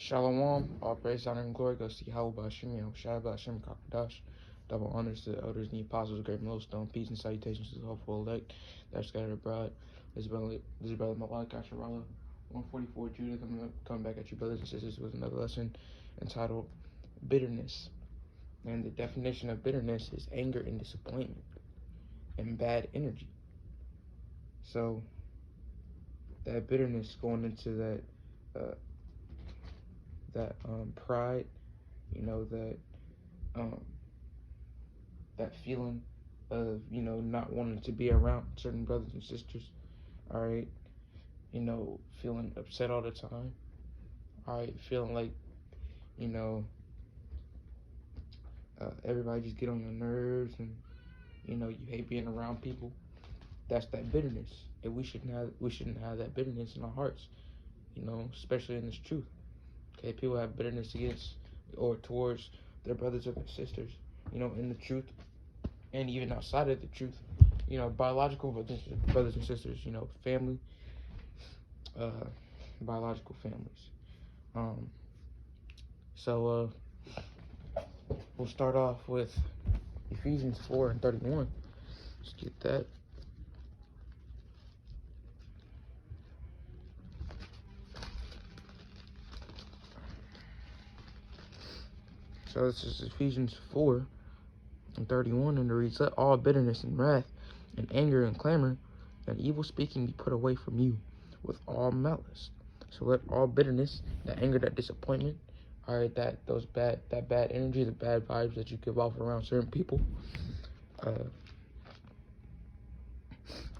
Shalom, all praise, honor, and glory goes to Yahweh Bashim, Yahushua Bashim Kakadash. Double honors to the elders and the apostles, great millstone, peace and salutations to the hopeful elect that are scattered abroad. This is brother Malak Asharallah, 144 Judah. I'm going to come back at you, brothers and sisters, with another lesson entitled Bitterness. And the definition of bitterness is anger and disappointment and bad energy. So, that bitterness going into that pride, that feeling of, not wanting to be around certain brothers and sisters, all right, feeling upset all the time, all right, feeling like, everybody just get on your nerves and, you hate being around people. That's that bitterness. And we shouldn't have that bitterness in our hearts, especially in this truth. Okay, people have bitterness against or towards their brothers or their sisters, in the truth, and even outside of the truth, biological brothers and sisters, family, biological families. So we'll start off with Ephesians 4:31. Let's get that. So this is Ephesians 4:31, and it reads, "Let all bitterness and wrath and anger and clamor and evil speaking be put away from you with all malice." So let all bitterness, that anger, that disappointment, all right, that bad energy, the bad vibes that you give off around certain people,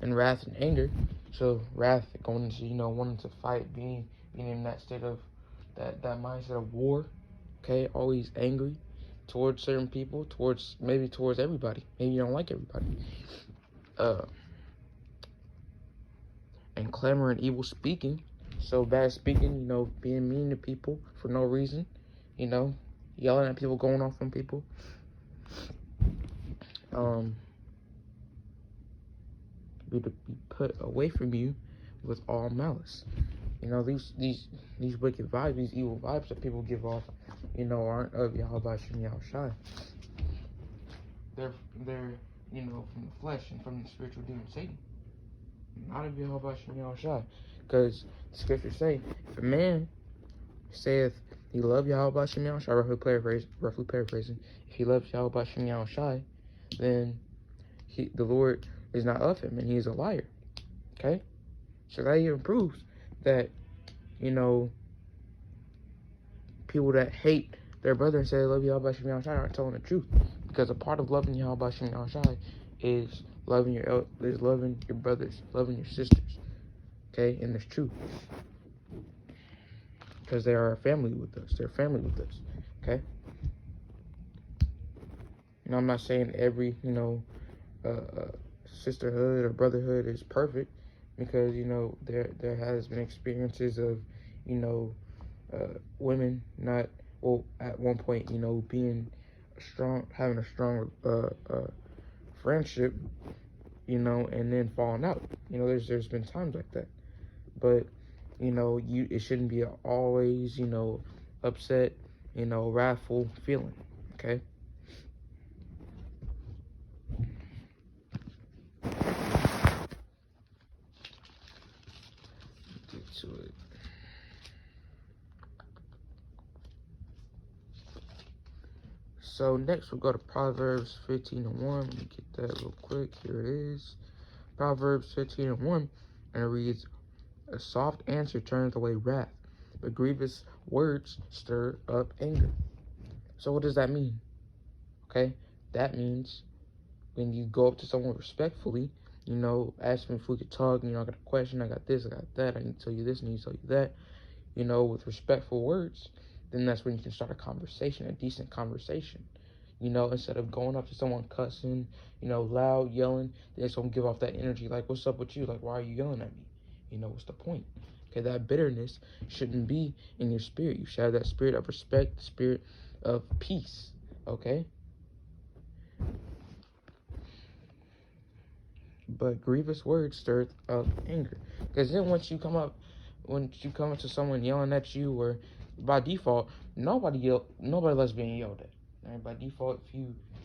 and wrath and anger. So wrath going into wanting to fight, being in that state of that mindset of war. Okay, always angry towards certain people, towards everybody. Maybe you don't like everybody. And clamor and evil speaking. So bad speaking, being mean to people for no reason, yelling at people, going off on people. Be put away from you with all malice. These wicked vibes, these evil vibes that people give off, aren't of Yahweh Shem Yahushai. They're from the flesh and from the spiritual demon Satan. Not of Yahweh Shem Yahushai. Because the scriptures say, if a man saith he love Yahweh Shem Yahushai, roughly paraphrasing, if he loves Yahweh Shem Yahushai, then the Lord is not of him, and he is a liar. Okay? So that even proves that, people that hate their brother and say they love Yahweh Shem Yahushai aren't telling the truth. Because a part of loving Yahweh Shem Yahushai is loving your brothers, loving your sisters. Okay? And it's true. Because they are a family with us. They're family with us. Okay? I'm not saying every, sisterhood or brotherhood is perfect, because there has been experiences of women not, well, at one point, being having a strong friendship, and then falling out. There's been times like that, but it shouldn't be always upset, wrathful feeling. Okay. To it. So next we'll go to Proverbs 15:1. Let me get that real quick. Here it is. Proverbs 15:1, and it reads, "A soft answer turns away wrath, but grievous words stir up anger." So what does that mean? Okay, that means when you go up to someone respectfully, ask them if we could talk, I got a question, I got this, I got that, I need to tell you this, I need to tell you that, with respectful words, then that's when you can start a conversation, a decent conversation. Instead of going up to someone cussing, loud, yelling, they're just gonna give off that energy, like, what's up with you? Like, why are you yelling at me? What's the point? Okay, that bitterness shouldn't be in your spirit. You should have that spirit of respect, the spirit of peace, okay? But grievous words stir up anger. Because then once you come up to someone yelling at you, or by default, nobody likes being yelled at. Right? By default,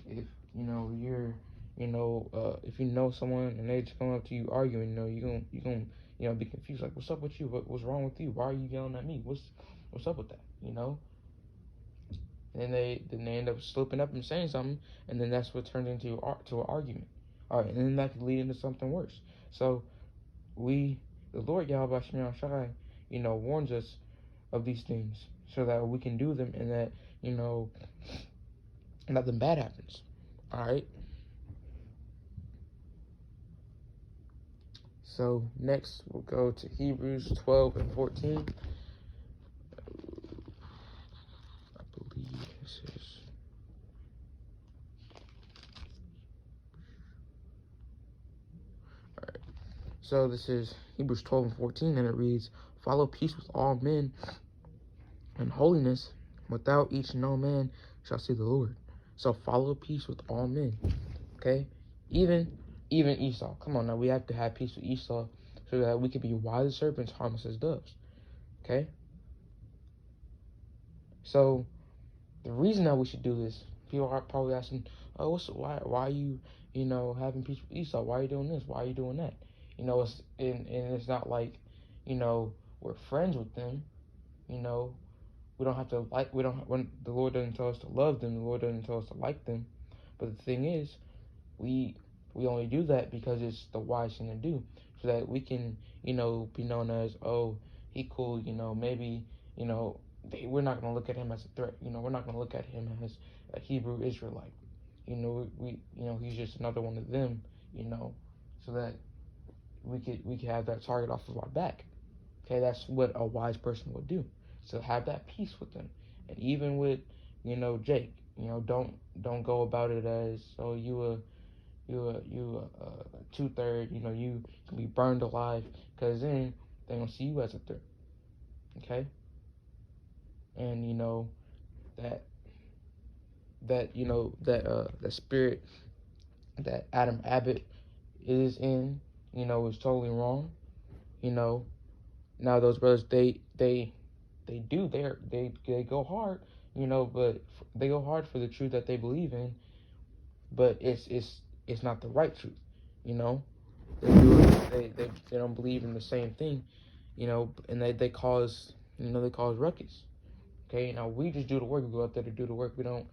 if you know you're, if you know someone and they just come up to you arguing, you gonna be confused. Like, what's up with you? What's wrong with you? Why are you yelling at me? What's up with that? And then they end up slipping up and saying something, and then that's what turns into to an argument. All right, and then that could lead into something worse. So the Lord Yahweh Shem Shai, warns us of these things so that we can do them, and that nothing bad happens. All right. So next we'll go to Hebrews 12 and 14. I believe this is. All right. So this is Hebrews 12 and 14, and it reads, "Follow peace with all men and holiness, without each no man shall see the Lord." So follow peace with all men. Okay? Even Esau. Come on now, we have to have peace with Esau so that we can be wise as serpents, harmless as doves. Okay? So the reason that we should do this, people are probably asking, "Oh, why are you, having peace with Esau? Why are you doing this? Why are you doing that?" It's not like, we're friends with them. We don't have to when the Lord doesn't tell us to love them, the Lord doesn't tell us to like them. But the thing is, we only do that because it's the wise thing to do, so that we can, be known as, oh, he cool, maybe, we're not going to look at him as a threat. We're not going to look at him as a Hebrew Israelite. He's just another one of them, so that we could have that target off of our back. Okay, that's what a wise person would do. So have that peace with them. And even with, Jake, don't go about it as, oh, you a 2/3, you can be burned alive, because then they're going to see you as a threat. Okay? And, the spirit that Adam Abbott is in, is totally wrong. Now those brothers, they go hard, but they go hard for the truth that they believe in, but it's not the right truth. They don't believe in the same thing, and they cause ruckus. Okay, now we just do the work. We go out there to do the work. We don't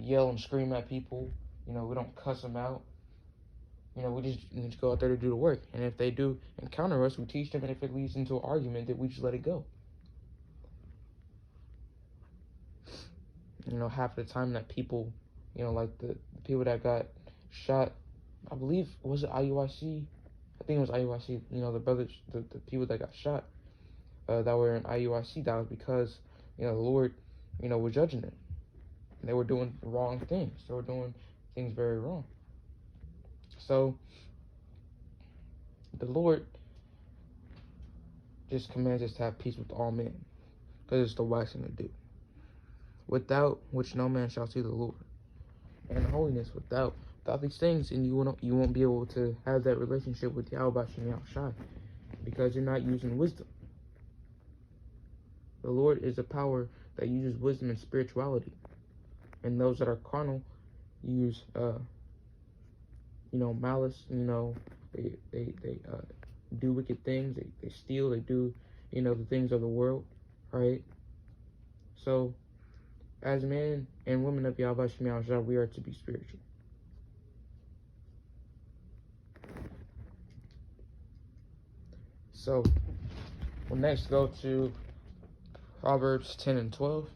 yell and scream at people. We don't cuss them out. We just go out there to do the work. And if they do encounter us, we teach them. And if it leads into an argument, then we just let it go. Half the time that people, like the people that got shot, I believe, was it IUIC? I think it was IUIC. The brothers, the people that got shot, that were in IUIC, that was because, the Lord, was judging them. They were doing wrong things. They were doing things very wrong. So the Lord just commands us to have peace with all men, because it's the wise thing to do. Without which no man shall see the Lord. And holiness, without these things, and you won't be able to have that relationship with Yahweh Shem Shai, because you're not using wisdom. The Lord is a power that uses wisdom and spirituality, and those that are carnal use malice. They do wicked things. They steal. They do the things of the world, right? So as men and women of Yahweh Shem Shai, we are to be spiritual. So we'll next go to Proverbs 10 and 12.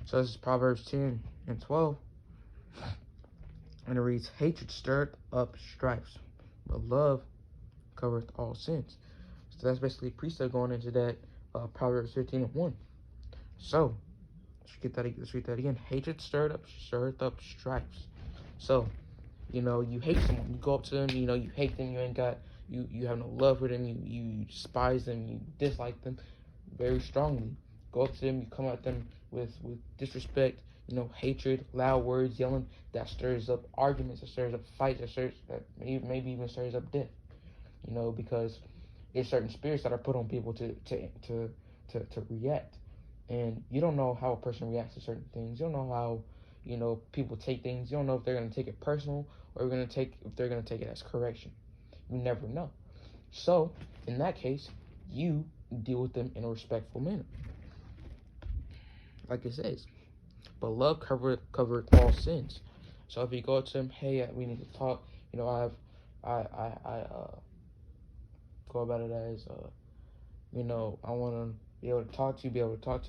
So this is Proverbs 10 and 12. And it reads, "Hatred stirred up strifes, but love covereth all sins." So that's basically precept going into that Proverbs 15 and 1. So let's read that again. Hatred stirred up strifes. So, you hate someone, you go up to them, you hate them, you have no love for them, you despise them, you dislike them very strongly. Go up to them, you come at them with disrespect, hatred, loud words, yelling, that stirs up arguments, that stirs up fights, that maybe even stirs up death. Because there's certain spirits that are put on people to react, and you don't know how a person reacts to certain things. You don't know how people take things. You don't know if they're gonna take it personal or if they're gonna take it as correction. You never know. So in that case, you deal with them in a respectful manner, like it says. But love covered all sins. So if you go to him, hey, we need to talk. I go about it as I want to be able to talk to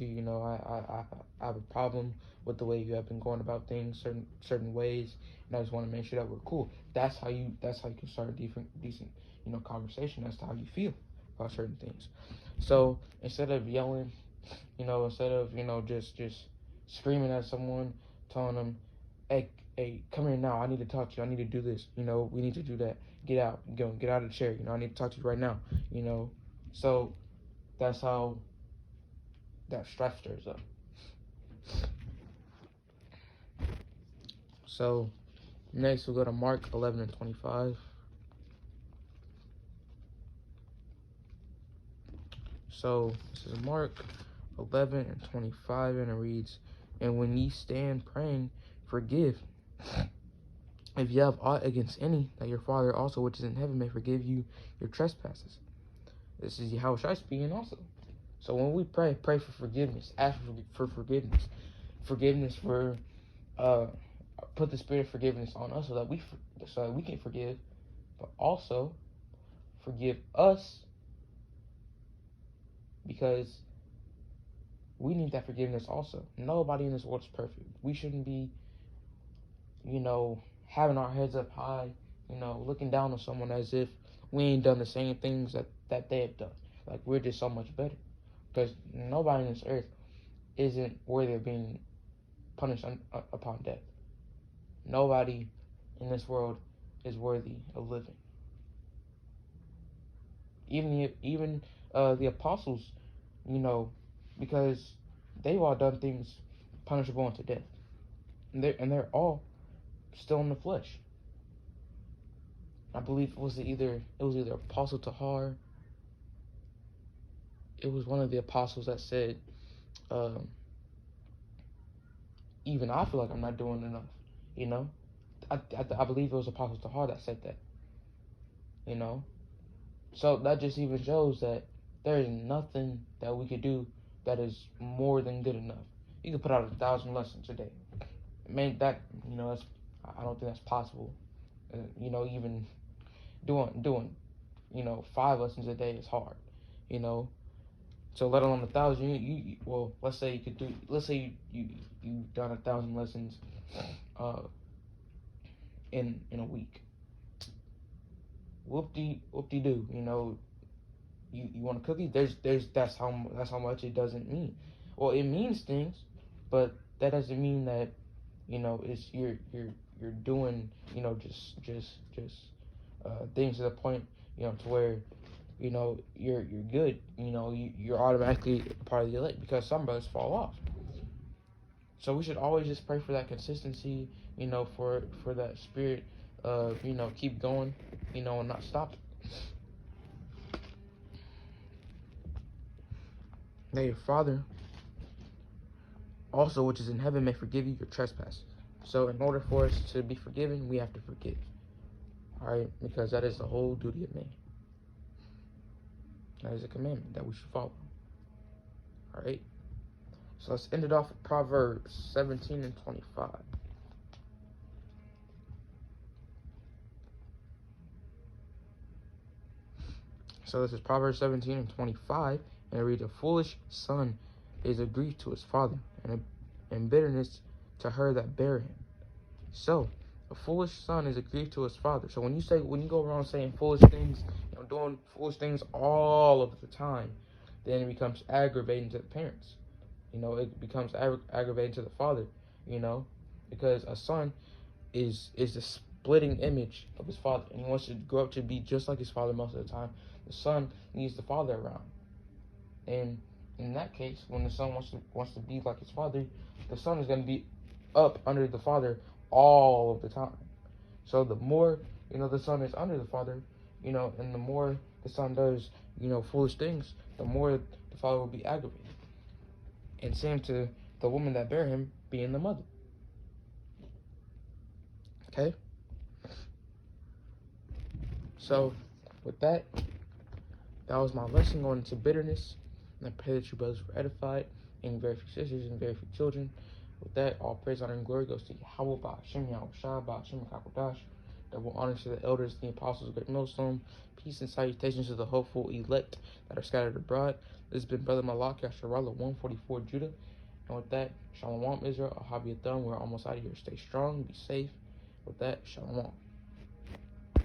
you. I have a problem with the way you have been going about things, certain ways, and I just want to make sure that we're cool. That's how you can start a decent conversation as to how you feel about certain things. So instead of yelling, instead of just screaming at someone, telling them, hey, come here now. I need to talk to you. I need to do this. We need to do that. Get out. Get out of the chair. I need to talk to you right now. So that's how that strife stirs up. So next we'll go to Mark 11 and 25. So this is Mark 11 and 25, and it reads, and when ye stand praying, forgive if you have aught against any, that your Father also which is in heaven may forgive you your trespasses. This is Yahushua speaking also. So when we pray for forgiveness, ask for forgiveness. Forgiveness for put the spirit of forgiveness on us so that we can forgive, but also forgive us, because we need that forgiveness also. Nobody in this world is perfect. We shouldn't be, having our heads up high, looking down on someone as if we ain't done the same things that they have done. Like we're just so much better. Because nobody on this earth isn't worthy of being punished upon death. Nobody in this world is worthy of living. Even the apostles, because they've all done things punishable unto death, and they're all still in the flesh. I believe it was either Apostle Tahar. It was one of the apostles that said, even I feel like I'm not doing enough. I believe it was Apostle Tahar that said that. So that just even shows that there is nothing that we could do that is more than good enough. You can put out 1,000 lessons a day. That's, I don't think that's possible. Even doing 5 lessons a day is hard. So let alone 1,000. Well, let's say you've done 1,000 lessons in a week. Whoop-de-doo. You want a cookie? That's how much it doesn't mean. Well, it means things, but that doesn't mean that it's you're doing just things to the point to where you're good. You're automatically part of the elect, because some brothers fall off. So we should always just pray for that consistency, for that spirit of keep going, and not stop. That your Father also which is in heaven may forgive you your trespasses. So in order for us to be forgiven, we have to forgive. Alright? Because that is the whole duty of man. That is a commandment that we should follow. Alright? So let's end it off with Proverbs 17 and 25. So this is Proverbs 17 and 25, and it reads, a foolish son is a grief to his father, and bitterness to her that bare him. So, a foolish son is a grief to his father. So when you go around saying foolish things, doing foolish things all of the time, then it becomes aggravating to the parents. It becomes aggravating to the father, because a son is the splitting image of his father, and he wants to grow up to be just like his father most of the time. The son needs the father around, and in that case, when the son wants to be like his father, the son is going to be up under the Father all of the time. So the more, the Son is under the Father, and the more the Son does, foolish things, the more the Father will be aggravated. And same to the woman that bare him being the mother. Okay? So, with that was my lesson going into bitterness. And I pray that you brothers were edified, and very few sisters and very few children. With that, all praise, honor, and glory goes to Yahweh, Ba'ashem, Yahweh Shah, Ba'ashem, Kakodash. Double honor to the elders, the apostles, great millstone. Peace and salutations to the hopeful elect that are scattered abroad. This has been Brother Malak Yasharallah 144 Judah. And with that, Shalom Israel, Ahabi Atham. We're almost out of here. Stay strong, be safe. With that, Shalom.